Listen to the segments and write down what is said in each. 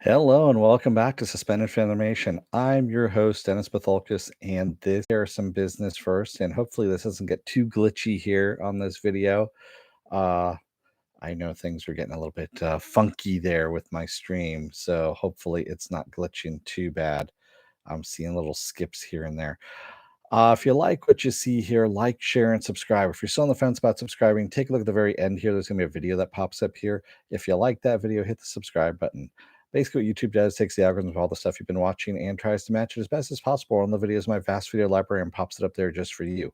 Hello and welcome back to Suspended Animation. I'm your host, Dennis Bithoulkas, and this here is some business first, and hopefully this doesn't get too glitchy here on this video. Uh, I know things are getting a little bit funky there with my stream, so hopefully it's not glitching too bad. I'm seeing little skips here and there. If you like what you see here, like, share, and subscribe. If you're still on the fence about subscribing, take a look at the very end here. There's going to be a video that pops up here. If you like that video, hit the subscribe button. Basically, what YouTube does takes the algorithm of all the stuff you've been watching and tries to match it as best as possible on the videos, my vast video library, and pops it up there just for you.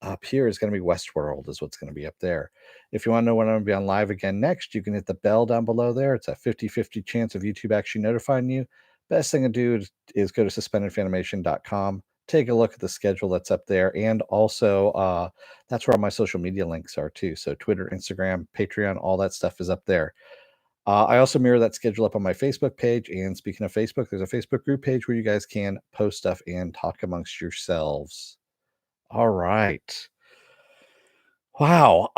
Up here is going to be Westworld, is what's going to be up there. If you want to know when I'm going to be on live again next, you can hit the bell down below there. It's a 50-50 chance of YouTube actually notifying you. Best thing to do is go to suspendedfanimation.com. Take a look at the schedule that's up there. And also, that's where all my social media links are too. So Twitter, Instagram, Patreon, all that stuff is up there. I also mirror that schedule up on my Facebook page. And speaking of Facebook, there's a Facebook group page where you guys can post stuff and talk amongst yourselves. All right. Wow.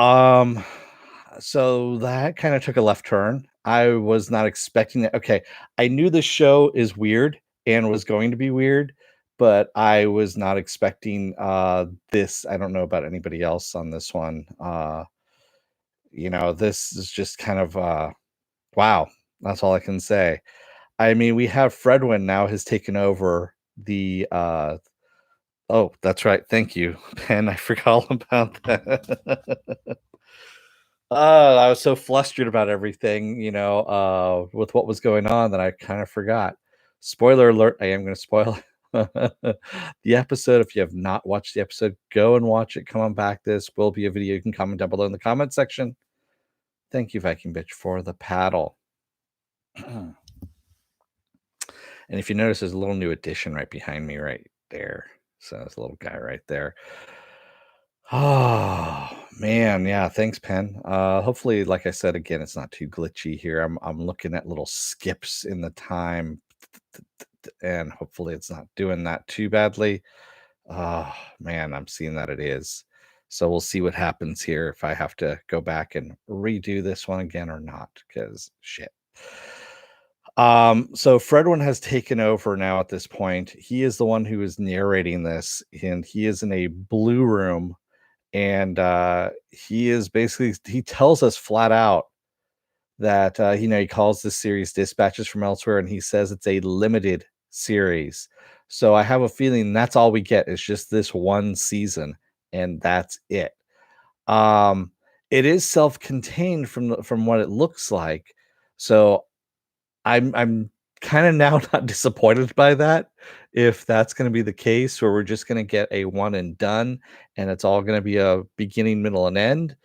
So that kind of took a left turn. I was not expecting that. Okay. I knew the show is weird and was going to be weird, but I was not expecting this. I don't know about anybody else on this one. This is just kind of wow. That's all I can say. I mean, we have Fredwin now has taken over the oh, that's right. Thank you, Ben. I forgot all about that. I was so flustered about everything, with what was going on that I kind of forgot. Spoiler alert, I am going to spoil the episode. If you have not watched the episode, go and watch it. Come on back. This will be a video. You can comment down below in the comment section. Thank you, Viking Bitch, for the paddle. And if you notice, there's a little new addition right behind me right there. So there's a little guy right there. Oh man, yeah, thanks, Pen. Hopefully, like I said again, it's not too glitchy here. I'm looking at little skips in the time, and hopefully it's not doing that too badly. Oh man, I'm seeing that it is. So we'll see what happens here if I have to go back and redo this one again or not, because shit. So Fredwin has taken over now at this point. He is the one who is narrating this, and he is in a blue room, and he is basically he tells us flat out that he calls this series Dispatches from Elsewhere, and he says it's a limited series. So I have a feeling that's all we get is just this one season, and that's it. Um, it is self-contained from what it looks like. So I'm kind of now not disappointed by that. If that's going to be the case, where we're just going to get a one and done, and it's all going to be a beginning, middle, and end,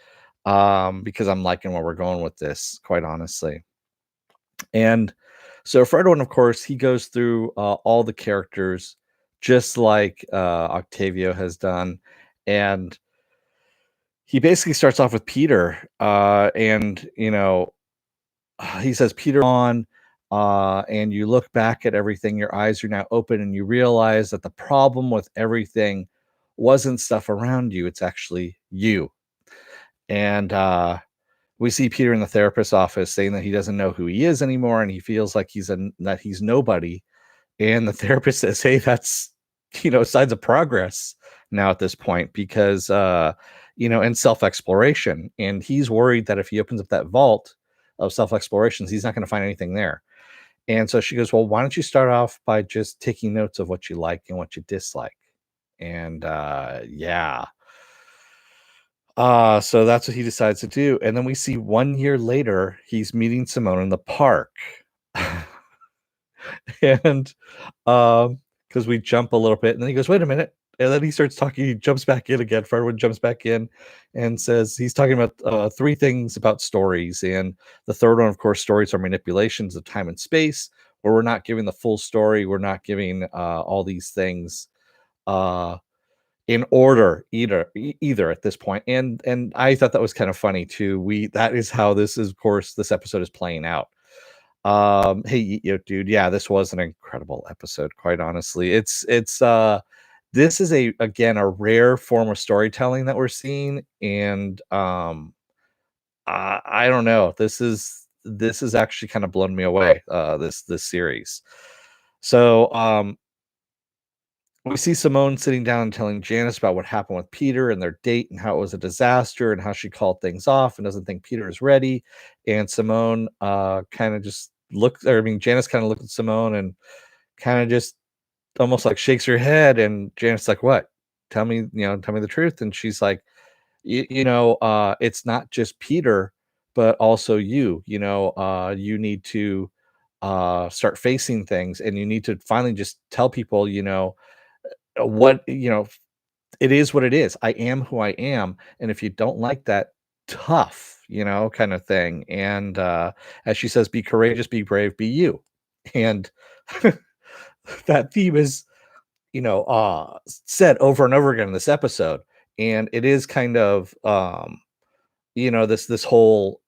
because I'm liking where we're going with this, quite honestly. And so Fredwin, of course, he goes through all the characters, just like Octavio has done, and he basically starts off with Peter, and he says Peter on. And you look back at everything, your eyes are now open, and you realize that the problem with everything wasn't stuff around you, it's actually you. And we see Peter in the therapist's office saying that he doesn't know who he is anymore, and he feels like that he's nobody. And the therapist says, hey, that's signs of progress now at this point, because and self-exploration. And he's worried that if he opens up that vault of self-explorations, he's not going to find anything there. And so she goes, well, why don't you start off by just taking notes of what you like and what you dislike? And yeah. So that's what he decides to do. And then we see 1 year later, he's meeting Simone in the park. And because we jump a little bit, and then he goes, wait a minute. And then he starts talking, he jumps back in again. Fredwin jumps back in and says he's talking about 3 things about stories. And the third one, of course, stories are manipulations of time and space, where we're not giving the full story. We're not giving all these things in order either at this point. And I thought that was kind of funny too. That is how this episode is playing out. Hey, dude, yeah, this was an incredible episode, quite honestly. This is again a rare form of storytelling that we're seeing, and I don't know, this is this has actually kind of blown me away, this series. So, we see Simone sitting down and telling Janice about what happened with Peter and their date and how it was a disaster and how she called things off and doesn't think Peter is ready. And Simone kind of just looks, or I mean, Janice kind of looked at Simone and kind of just almost like shakes her head. And Janice like, what? Tell me the truth. And she's like, it's not just Peter, but also you. You need to start facing things, and you need to finally just tell people, what it is what it is. I am who I am, and if you don't like that, tough, kind of thing. And as she says, be courageous, be brave, be you. And that theme is, said over and over again in this episode. And it is kind of this whole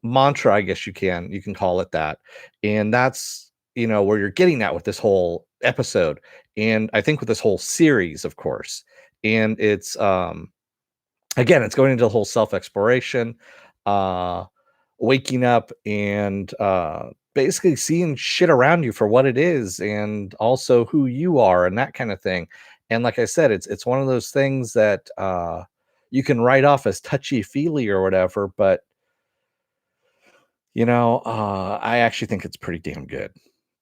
mantra, I guess you can call it that. And that's where you're getting at with this whole episode, and I think with this whole series, of course. And it's again, it's going into the whole self-exploration, uh waking up and basically seeing shit around you for what it is, and also who you are, and that kind of thing. And like I said, it's one of those things that you can write off as touchy-feely or whatever, but I actually think it's pretty damn good.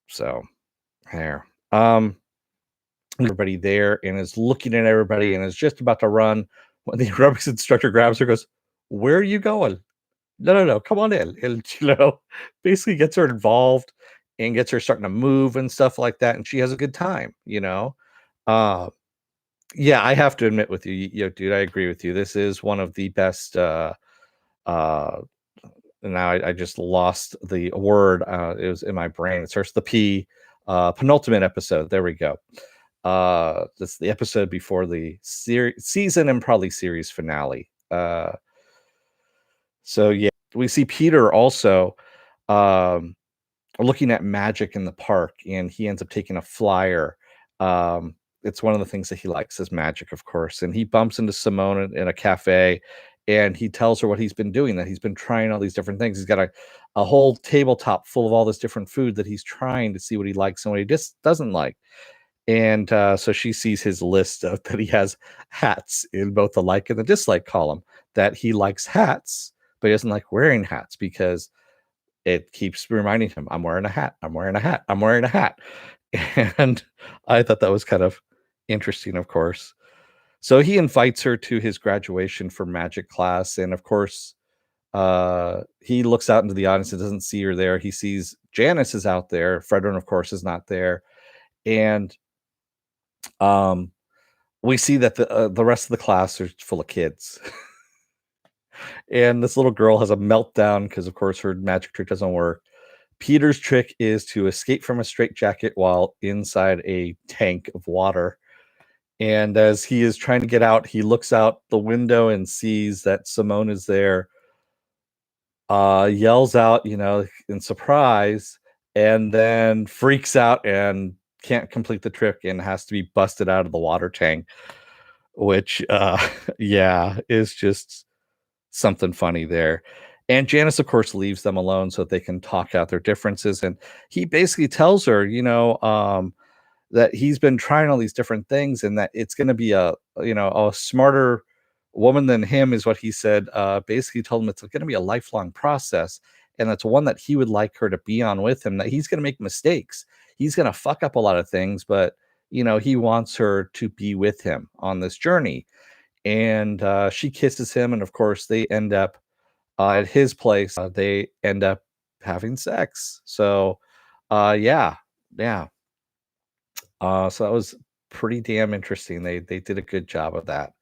So there. Everybody there and is looking at everybody and is just about to run when the aerobics instructor grabs her, goes, "Where are you going? No, no, no, come on in." And basically gets her involved and gets her starting to move and stuff like that. And she has a good time. Uh yeah, I have to admit with you, dude, I agree with you. This is one of the best uh now I just lost the word. It was in my brain. It starts with the P. Penultimate episode. There we go. That's the episode before the season and probably series finale. So yeah, we see Peter also um, looking at magic in the park, and he ends up taking a flyer. It's one of the things that he likes is magic, of course. And he bumps into Simone in a cafe, and he tells her what he's been doing, that he's been trying all these different things. He's got a whole tabletop full of all this different food that he's trying to see what he likes and what he just doesn't like. And so she sees his list of that he has hats in both the like and the dislike column, that he likes hats, but he doesn't like wearing hats because it keeps reminding him, I'm wearing a hat, I'm wearing a hat, I'm wearing a hat. And I thought that was kind of interesting, of course. So he invites her to his graduation for magic class. And of course, he looks out into the audience and doesn't see her there. He sees Janice is out there. Frederick, of course, is not there. And um, we see that the rest of the class are full of kids. And this little girl has a meltdown because, of course, her magic trick doesn't work. Peter's trick is to escape from a straitjacket while inside a tank of water. And as he is trying to get out, he looks out the window and sees that Simone is there, yells out, in surprise, and then freaks out and can't complete the trick and has to be busted out of the water tank, which, yeah, is just something funny there. And Janice, of course, leaves them alone so that they can talk out their differences. And he basically tells her, that he's been trying all these different things, and that it's going to be a smarter woman than him, is what he said. Basically told him it's going to be a lifelong process, and that's one that he would like her to be on with him, that he's going to make mistakes, he's going to fuck up a lot of things, but he wants her to be with him on this journey. And she kisses him, and of course they end up at his place. They end up having sex. So yeah, yeah. So that was pretty damn interesting. They did a good job of that.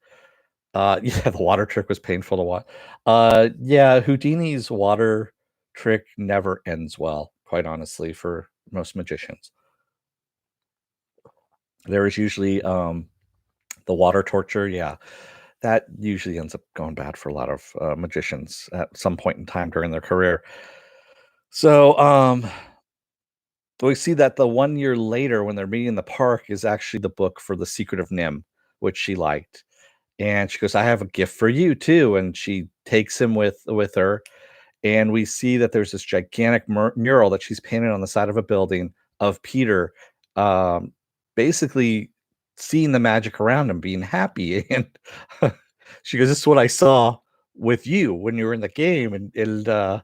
Yeah, the water trick was painful to watch. Yeah, Houdini's water trick never ends well, quite honestly, for most magicians. There is usually the water torture. Yeah, that usually ends up going bad for a lot of magicians at some point in time during their career. So we see that the 1 year later, when they're meeting in the park, is actually the book for The Secret of Nim, which she liked. And she goes, "I have a gift for you too." And she takes him with her. and we see that there's this gigantic mural that she's painted on the side of a building of Peter, um, basically seeing the magic around him, being happy, and she goes, "This is what I saw with you when you were in the game," and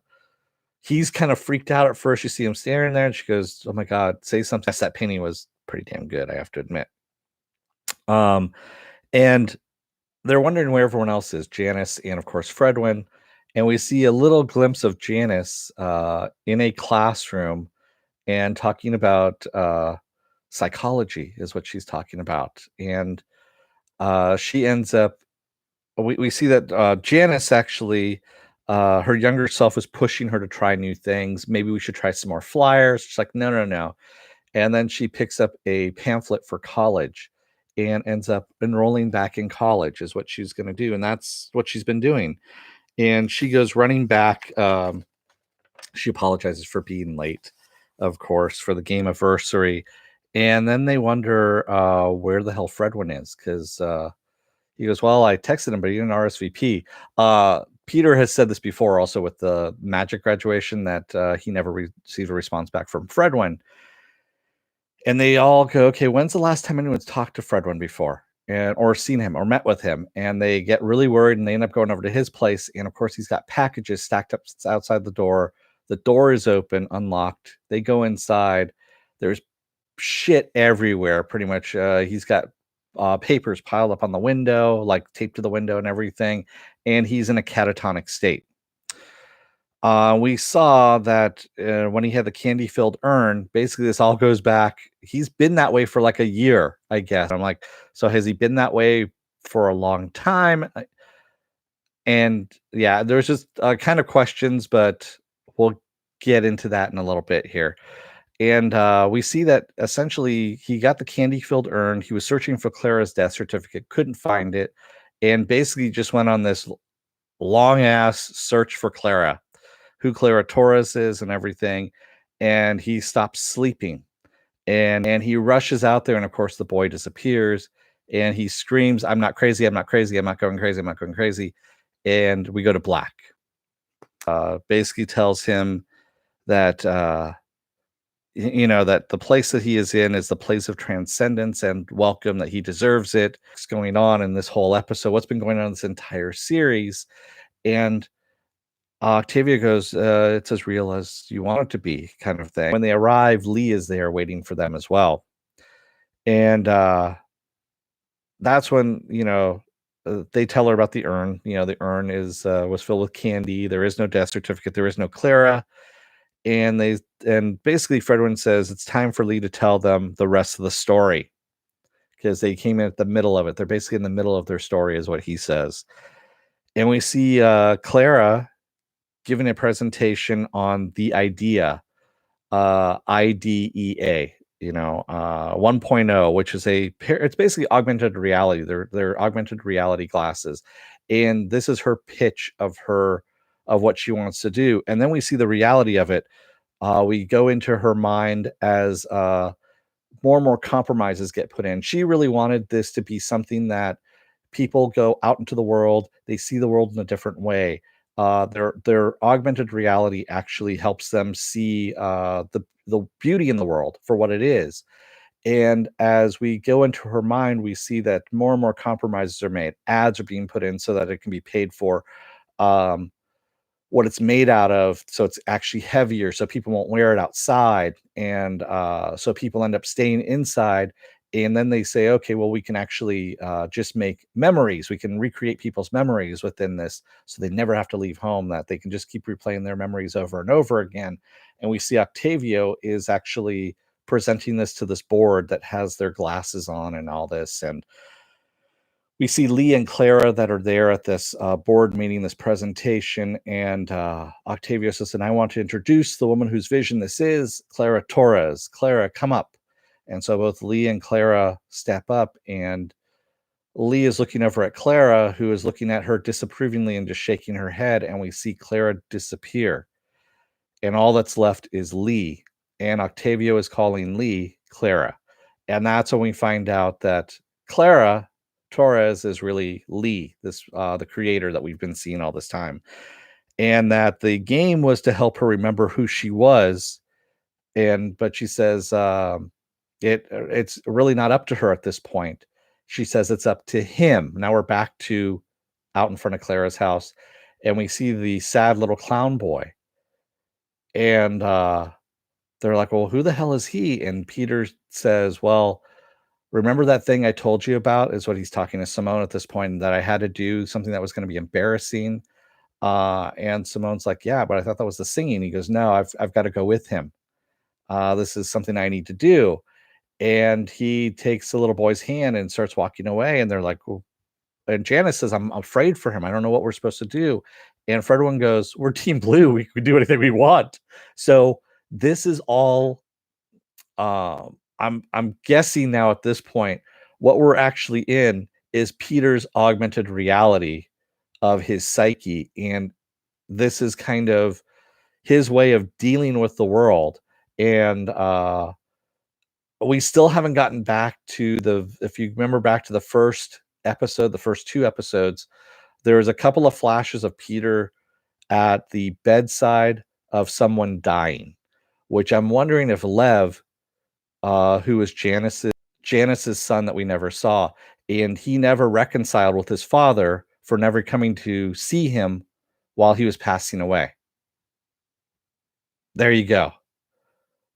he's kind of freaked out at first. You see him staring there, and she goes, "Oh my god, say something." Yes, that painting was pretty damn good, I have to admit. Um, and they're wondering where everyone else is, Janice and of course Fredwin. And we see a little glimpse of Janice in a classroom and talking about psychology is what she's talking about. And she ends up we see that Janice actually her younger self is pushing her to try new things. Maybe we should try some more flyers. She's like, no, no, no. And then she picks up a pamphlet for college and ends up enrolling back in college is what she's going to do, and that's what she's been doing. And she goes running back. She apologizes for being late, of course, for the game anniversary. And then they wonder where the hell Fredwin is, because he goes, well, I texted him, but he didn't RSVP. Peter has said this before also with the magic graduation, that he never received a response back from Fredwin. And they all go, okay, when's the last time anyone's talked to Fredwin before, and or seen him or met with him? And they get really worried, and they end up going over to his place. And of course, he's got packages stacked up outside the door. The door is open, unlocked. They go inside. There's shit everywhere, pretty much. He's got papers piled up on the window, like taped to the window and everything. And he's in a catatonic state. We saw that when he had the candy filled urn, basically this all goes back. He's been that way for like a year, I guess. I'm like, so has he been that way for a long time? And yeah, there's just kind of questions, but we'll get into that in a little bit here. And we see that essentially he got the candy filled urn. He was searching for Clara's death certificate, couldn't find it, and basically just went on this long ass search for Clara, who Clara Torres is and everything. And he stops sleeping, and he rushes out there. And of course, the boy disappears, and he screams, "I'm not crazy. I'm not crazy. I'm not going crazy. I'm not going crazy." And we go to black. Basically tells him that, that the place that he is in is the place of transcendence and welcome, that he deserves it. What's going on in this whole episode? What's been going on in this entire series? And Octavia goes, "It's as real as you want it to be," kind of thing. When they arrive, Lee is there waiting for them as well. And that's when, they tell her about the urn. The urn was filled with candy. There is no death certificate. There is no Clara. And basically Fredwin says it's time for Lee to tell them the rest of the story, because they came in at the middle of it. They're basically in the middle of their story, is what he says. And we see Clara giving a presentation on the idea, IDEA, 1.0, which is it's basically augmented reality. They're augmented reality glasses. And this is her pitch of what she wants to do. And then we see the reality of it. We go into her mind as more and more compromises get put in. She really wanted this to be something that people go out into the world, they see the world in a different way. Their augmented reality actually helps them see the beauty in the world for what it is. And as we go into her mind, we see that more and more compromises are made. Ads are being put in so that it can be paid for. Um, what it's made out of, so it's actually heavier, so people won't wear it outside. And so people end up staying inside. And then they say, okay, well, we can actually just make memories. We can recreate people's memories within this, so they never have to leave home, that they can just keep replaying their memories over and over again. And we see Octavio is actually presenting this to this board that has their glasses on and all this. And we see Lee and Clara that are there at this board meeting, this presentation. And Octavio says, and I want to introduce the woman whose vision this is, Clara Torres. Clara, come up. And so both Lee and Clara step up, and Lee is looking over at Clara, who is looking at her disapprovingly and just shaking her head. And we see Clara disappear. And all that's left is Lee. And Octavio is calling Lee Clara. And that's when we find out that Clara Torres is really Lee, the creator that we've been seeing all this time. and that the game was to help her remember who she was. But she says it's really not up to her at this point. She says it's up to him. Now we're back to out in front of Clara's house, and we see the sad little clown boy. And they're like, "Well, who the hell is he?" And Peter says, "Well, remember that thing I told you about?" Is what he's talking to Simone at this point, that I had to do something that was going to be embarrassing. And Simone's like, "Yeah, but I thought that was the singing." He goes, "No, I've got to go with him. This is something I need to do." And he takes the little boy's hand and starts walking away. And they're like, well, and Janice says, I'm afraid for him. I don't know what we're supposed to do. And Fredwin goes, we're Team Blue. We can do anything we want. So this is all I'm guessing now at this point, what we're actually in is Peter's augmented reality of his psyche. And this is kind of his way of dealing with the world. And we still haven't gotten back to if you remember back to the first episode, the first two episodes, there was a couple of flashes of Peter at the bedside of someone dying, which I'm wondering if Lev, who was Janice's son that we never saw, and he never reconciled with his father for never coming to see him while he was passing away. There you go.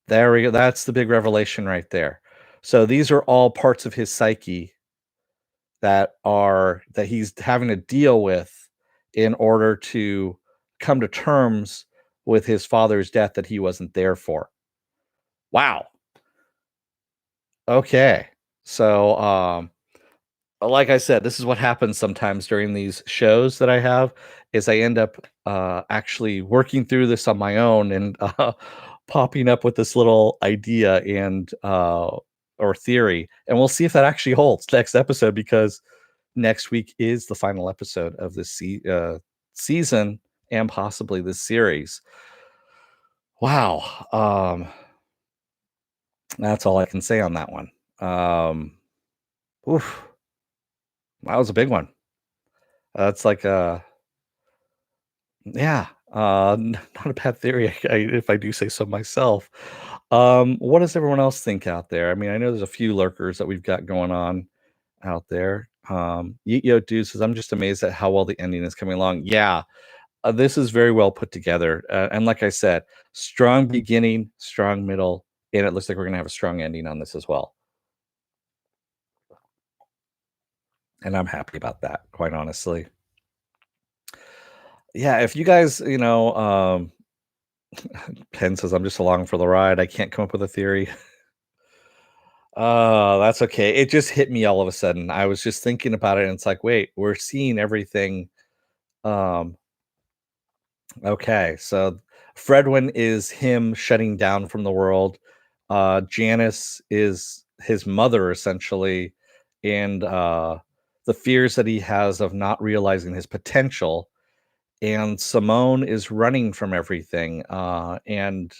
There we go. That's the big revelation right there. So these are all parts of his psyche that he's having to deal with in order to come to terms with his father's death that he wasn't there for. Wow. Okay. So like I said, this is what happens sometimes during these shows that I have is I end up actually working through this on my own and popping up with this little idea and or theory, and we'll see if that actually holds next episode, because next week is the final episode of this season and possibly this series. Wow. That's all I can say on that one. Oof, that was a big one. That's like yeah, not a bad theory, if I do say so myself. What does everyone else think out there? I mean, I know there's a few lurkers that we've got going on out there. Yo Dude says, I'm just amazed at how well the ending is coming along. Yeah, this is very well put together. And like I said, strong beginning, strong middle, and it looks like we're going to have a strong ending on this as well. And I'm happy about that, quite honestly. Yeah, if you guys, Penn says, I'm just along for the ride. I can't come up with a theory. That's okay. It just hit me all of a sudden. I was just thinking about it, and it's like, wait, we're seeing everything. Um, okay, so Fredwin is him shutting down from the world. Janice is his mother, essentially, and the fears that he has of not realizing his potential. And Simone is running from everything. And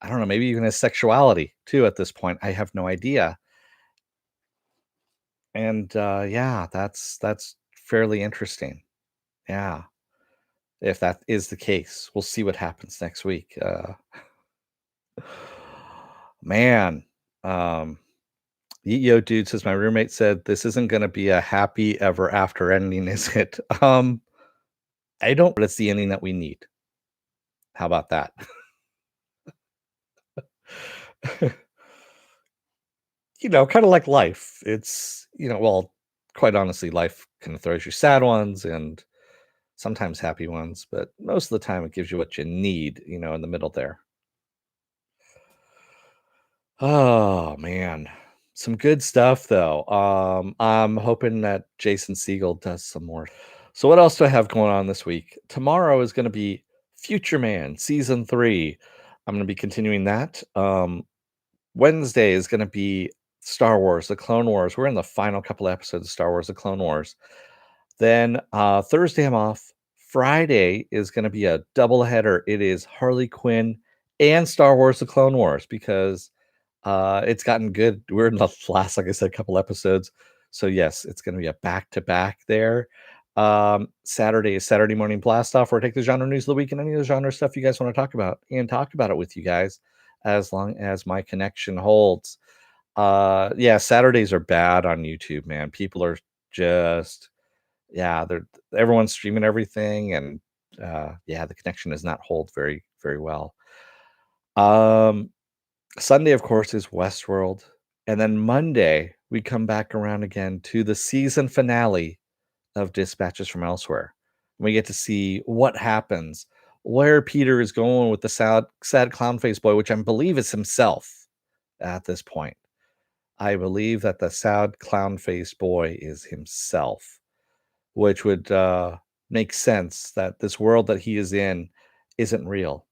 I don't know, maybe even his sexuality too at this point. I have no idea. And yeah, that's fairly interesting. Yeah, if that is the case, we'll see what happens next week. Man, um, Yo Dude says my roommate said this isn't going to be a happy ever after ending, is it? I don't, but it's the ending that we need. How about that? Kind of like life. It's, well, quite honestly, life kind of throws you sad ones and sometimes happy ones, but most of the time it gives you what you need, in the middle there. Oh man. Some good stuff though. I'm hoping that Jason Siegel does some more. So what else do I have going on this week? Tomorrow is going to be Future Man season 3. I'm going to be continuing that. Wednesday is going to be Star Wars, The Clone Wars. We're in the final couple episodes of Star Wars, The Clone Wars. Then Thursday I'm off. Friday is going to be a double header. It is Harley Quinn and Star Wars: The Clone Wars, because it's gotten good. We're in the last, like I said, couple episodes. So yes, it's going to be a back to back there. Saturday is Saturday morning blast off, where I take the genre news of the week and any of the genre stuff you guys want to talk about and talk about it with you guys as long as my connection holds. Yeah, Saturdays are bad on YouTube, man. People are just yeah, they're everyone's streaming everything and yeah, the connection does not hold very, very well. Um Sunday, of course, is Westworld. And then Monday, we come back around again to the season finale of Dispatches from Elsewhere. We get to see what happens, where Peter is going with the sad clown face boy, which I believe is himself at this point. I believe that the sad clown face boy is himself, which would make sense that this world that he is in isn't real.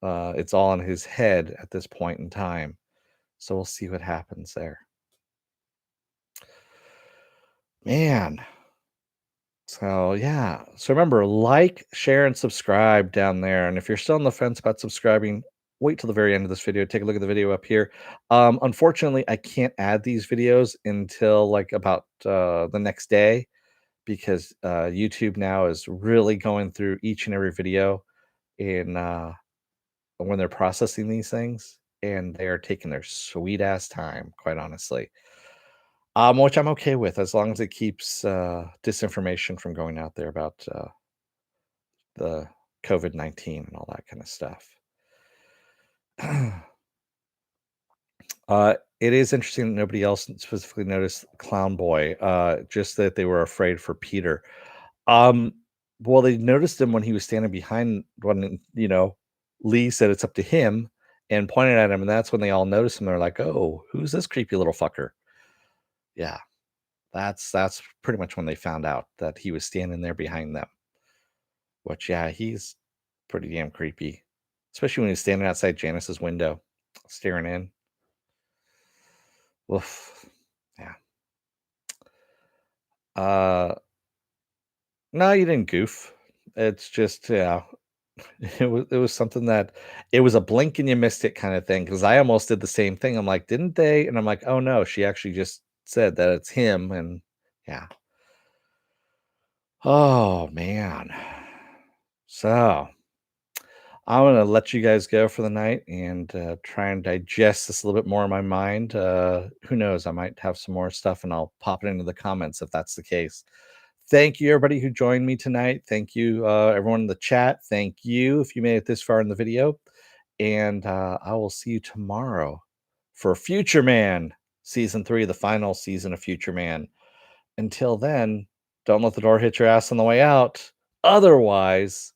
It's all in his head at this point in time. So we'll see what happens there. Man. So yeah. So remember, like, share, and subscribe down there. And if you're still on the fence about subscribing, wait till the very end of this video. Take a look at the video up here. Unfortunately, I can't add these videos until like about the next day because YouTube now is really going through each and every video in when they're processing these things, and they are taking their sweet ass time, quite honestly. Which I'm okay with as long as it keeps disinformation from going out there about the COVID-19 and all that kind of stuff. It is interesting that nobody else specifically noticed Clown Boy, just that they were afraid for Peter. Um, well, they noticed him when he was standing behind when Lee said it's up to him and pointed at him, and that's when they all noticed him. They're like, "Oh, who's this creepy little fucker?" Yeah, that's pretty much when they found out that he was standing there behind them. Which, yeah, he's pretty damn creepy, especially when he's standing outside Janice's window, staring in. Woof. Yeah. Uh, no, you didn't goof. It's just, yeah, it was something that it was a blink and you missed it kind of thing. Because I almost did the same thing. I'm like, didn't they? And I'm like, oh no, she actually just said that it's him. And yeah. Oh man. So I'm gonna let you guys go for the night and try and digest this a little bit more in my mind. Who knows? I might have some more stuff, and I'll pop it into the comments if that's the case. Thank you, everybody who joined me tonight. Thank you, everyone in the chat. Thank you if you made it this far in the video, and I will see you tomorrow for Future Man season 3, the final season of Future Man. Until then, don't let the door hit your ass on the way out. Otherwise,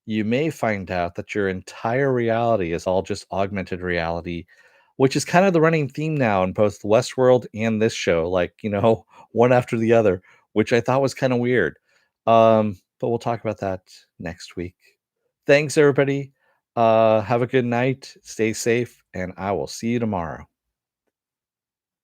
you may find out that your entire reality is all just augmented reality, which is kind of the running theme now in both Westworld and this show, like, one after the other, which I thought was kind of weird. But we'll talk about that next week. Thanks, everybody. Have a good night. Stay safe, and I will see you tomorrow.